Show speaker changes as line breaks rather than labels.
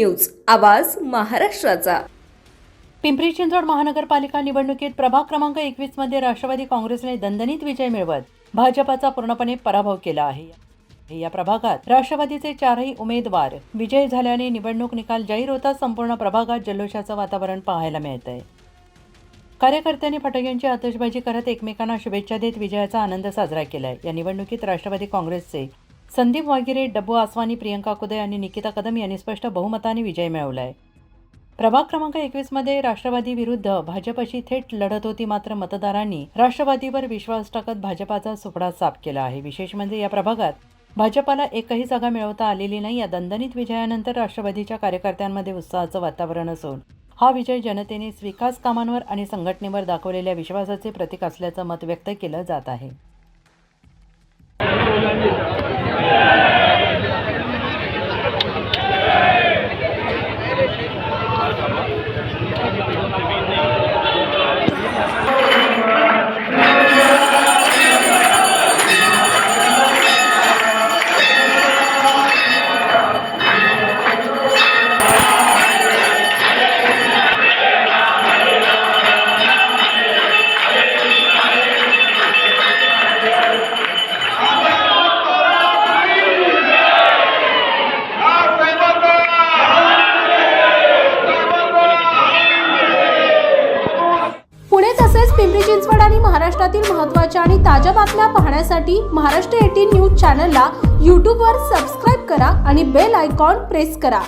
News, आवाज महाराष्ट्राचा।
पिंपरी चिंचवड महानगरपालिका निवडणुकीत प्रभाग क्रमांक 21 मध्ये राष्ट्रवादी काँग्रेसने दणदणीत विजय मिळवत भाजपाचा पूर्णपणे पराभव केला आहे। या प्रभागात राष्ट्रवादीचे 4ही उमेदवार विजयी झाल्याने निवडणूक निकाल जाहीर होताच संपूर्ण प्रभागात जल्लोषाचं वातावरण पाहायला मिळतंय। कार्यकर्त्यांनी फटाक्यांची आतषबाजी करत एकमेकांना शुभेच्छा देत विजयाचा आनंद साजरा केलाय। या निवडणुकीत राष्ट्रवादी काँग्रेसचे संदीप वागिरे, डब्बू आसवानी, प्रियंका कुदे आणि निकिता कदम यांनी स्पष्ट बहुमताने विजय मिळवलाय। प्रभाग क्रमांक 21 मध्ये राष्ट्रवादी विरुद्ध भाजपची थेट लढत होती, मात्र मतदारांनी राष्ट्रवादीवर विश्वास टाकत भाजपाचा सुपडा साफ केला आहे। विशेष म्हणजे या प्रभागात भाजपाला एकही जागा मिळवता आलेली नाही। या दणदणीत विजयानंतर राष्ट्रवादीच्या कार्यकर्त्यांमध्ये उत्साहाचं वातावरण असून हा विजय जनतेने विकास कामांवर आणि संघटनेवर दाखवलेल्या विश्वासाचे प्रतीक असल्याचं मत व्यक्त केलं जात आहे।
तसेच पिंपरी चिंचवड आणि महाराष्ट्रातील महत्त्वाच्या आणि ताज्या बातम्या पाहण्यासाठी महाराष्ट्र 18 न्यूज चॅनलला YouTube वर सबस्क्राइब करा आणि बेल आयकॉन प्रेस करा।